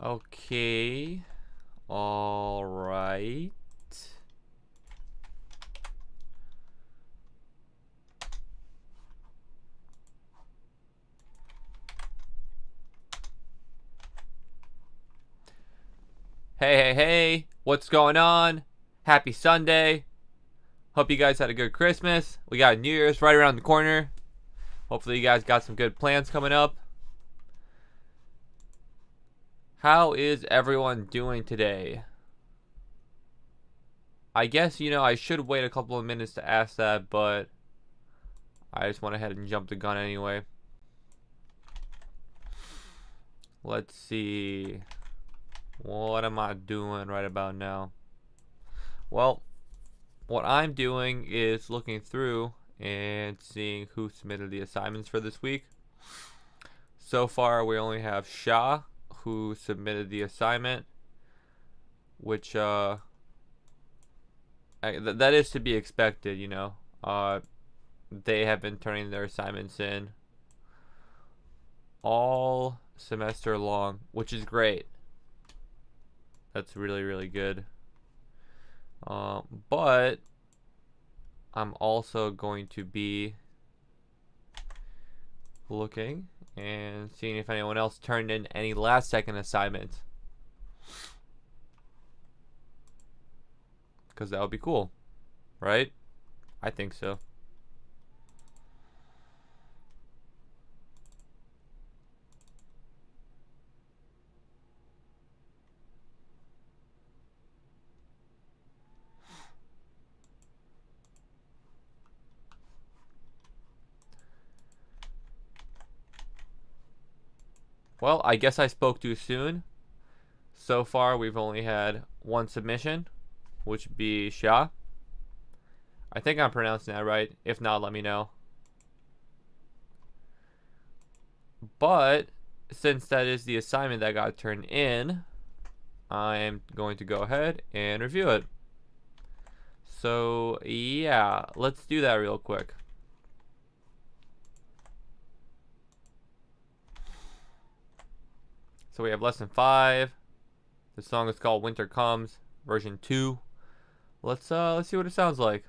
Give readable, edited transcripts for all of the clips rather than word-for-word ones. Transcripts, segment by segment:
Okay. All right. Hey. What's going on? Happy Sunday. Hope you guys had a good Christmas. We got New Year's right around the corner. Hopefully you guys got some good plans coming up. How is everyone doing today? I guess, I should wait a couple of minutes to ask that, but I just went ahead and jumped the gun anyway. Let's see. What am I doing right about now? Well, what I'm doing is looking through and seeing who submitted the assignments for this week. So far, we only have Shah, who submitted the assignment, which that is to be expected, they have been turning their assignments in all semester long, which is great. That's really, really good. But I'm also going to be looking and seeing if anyone else turned in any last second assignments, because that would be cool, right? I think so. Well, I guess I spoke too soon. So far, we've only had one submission, which would be Shah. I think I'm pronouncing that right. If not, let me know. But since that is the assignment that got turned in, I am going to go ahead and review it. So yeah, let's do that real quick. So we have lesson 5. The song is called Winter Comes, version 2. Let's see what it sounds like.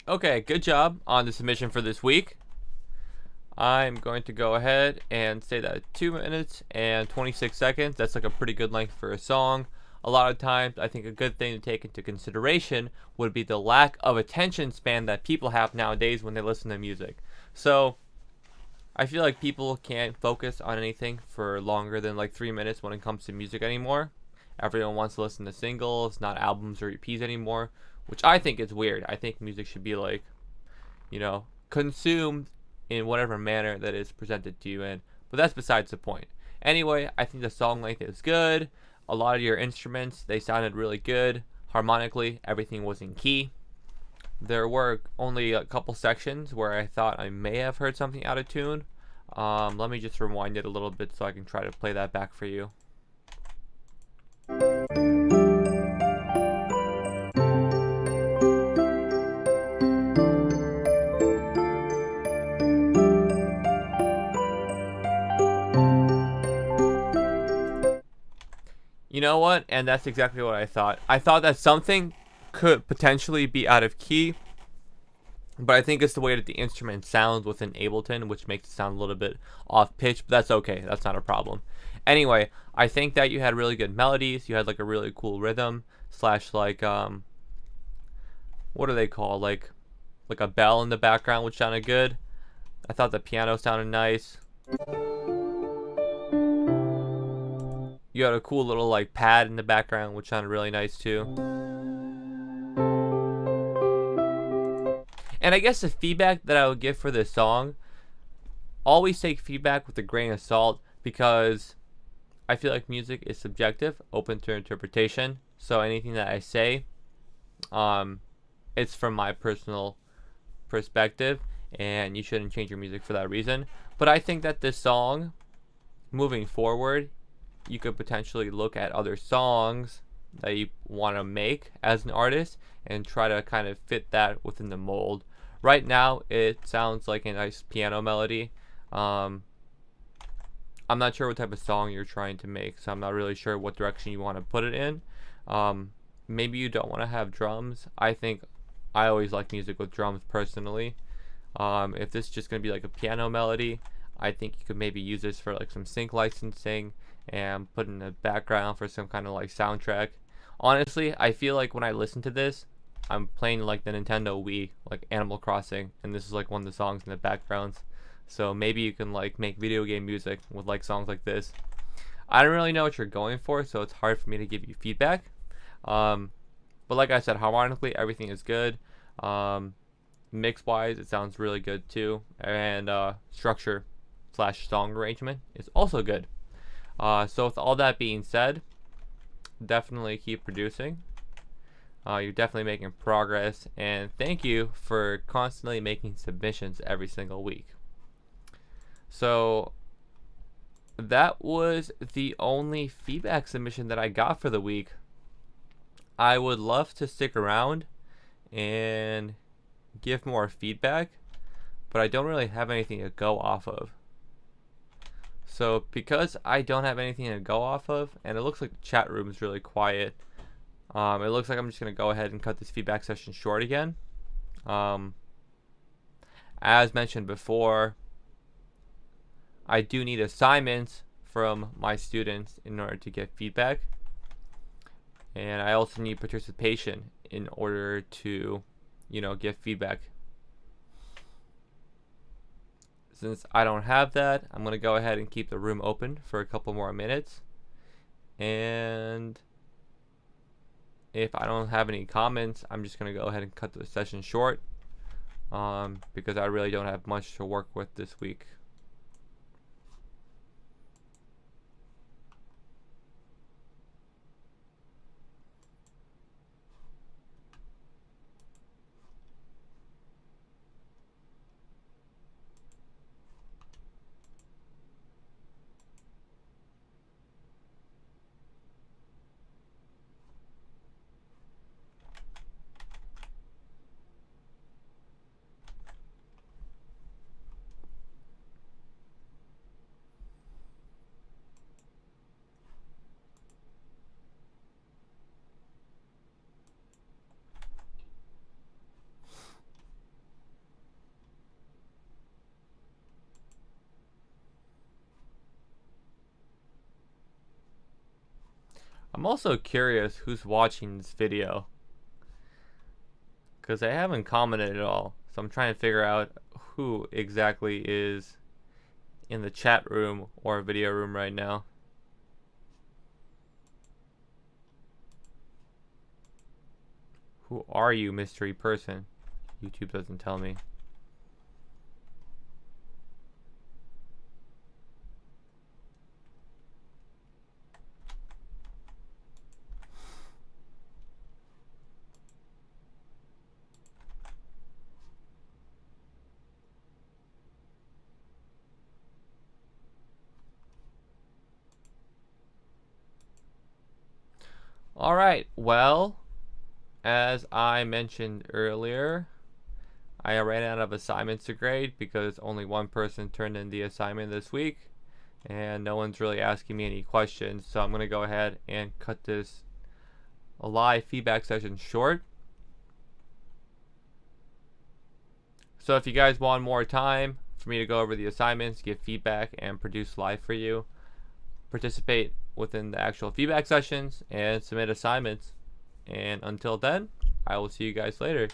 Okay, good job on the submission for this week. I'm going to go ahead and say that 2 minutes and 26 seconds. That's like a pretty good length for a song. A lot of times, I think a good thing to take into consideration would be the lack of attention span that people have nowadays when they listen to music. So, I feel like people can't focus on anything for longer than like 3 minutes when it comes to music anymore. Everyone wants to listen to singles, not albums or EPs anymore, which I think is weird. I think music should be like, consumed in whatever manner that is presented to you in. But that's besides the point. Anyway, I think the song length is good. A lot of your instruments, they sounded really good. Harmonically, everything was in key. There were only a couple sections where I thought I may have heard something out of tune. Let me just rewind it a little bit so I can try to play that back for you. You know what? And that's exactly what I thought. I thought that something could potentially be out of key, but I think it's the way that the instrument sounds within Ableton, which makes it sound a little bit off pitch, but that's okay. That's not a problem. Anyway, I think that you had really good melodies. You had like a really cool rhythm slash like what do they call like a bell in the background, which sounded good. I thought the piano sounded nice. You had a cool little like pad in the background, which sounded really nice too. And I guess the feedback that I would give for this song, always take feedback with a grain of salt, because I feel like music is subjective, open to interpretation. So anything that I say, it's from my personal perspective, and you shouldn't change your music for that reason. But I think that this song, moving forward, you could potentially look at other songs that you want to make as an artist and try to kind of fit that within the mold. Right now, it sounds like a nice piano melody. I'm not sure what type of song you're trying to make, so I'm not really sure what direction you want to put it in. Maybe you don't want to have drums. I think I always like music with drums personally. If this is just going to be like a piano melody, I think you could maybe use this for like some sync licensing and put in the background for some kind of like soundtrack. Honestly, I feel like when I listen to this, I'm playing like the Nintendo Wii, like Animal Crossing, and this is like one of the songs in the backgrounds. So maybe you can like make video game music with like songs like this. I don't really know what you're going for, so it's hard for me to give you feedback. But like I said, harmonically, everything is good. Mix wise, it sounds really good too, and structure slash song arrangement is also good. So with all that being said, definitely keep producing. You're definitely making progress, and thank you for constantly making submissions every single week. So that was the only feedback submission that I got for the week. I would love to stick around and give more feedback, but I don't really have anything to go off of. So because I don't have anything to go off of, and it looks like the chat room is really quiet, it looks like I'm just going to go ahead and cut this feedback session short again. As mentioned before, I do need assignments from my students in order to get feedback. And I also need participation in order to, get feedback. Since I don't have that, I'm going to go ahead and keep the room open for a couple more minutes. And if I don't have any comments, I'm just going to go ahead and cut the session short, because I really don't have much to work with this week. I'm also curious who's watching this video, because I haven't commented at all. So I'm trying to figure out who exactly is in the chat room or video room right now. Who are you, mystery person? YouTube doesn't tell me. Alright, well, as I mentioned earlier, I ran out of assignments to grade because only one person turned in the assignment this week, and no one's really asking me any questions, so I'm going to go ahead and cut this live feedback session short. So if you guys want more time for me to go over the assignments, give feedback, and produce live for you, participate within the actual feedback sessions and submit assignments. And until then, I will see you guys later.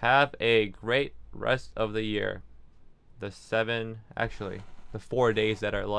Have a great rest of the year. The 4 days that are left.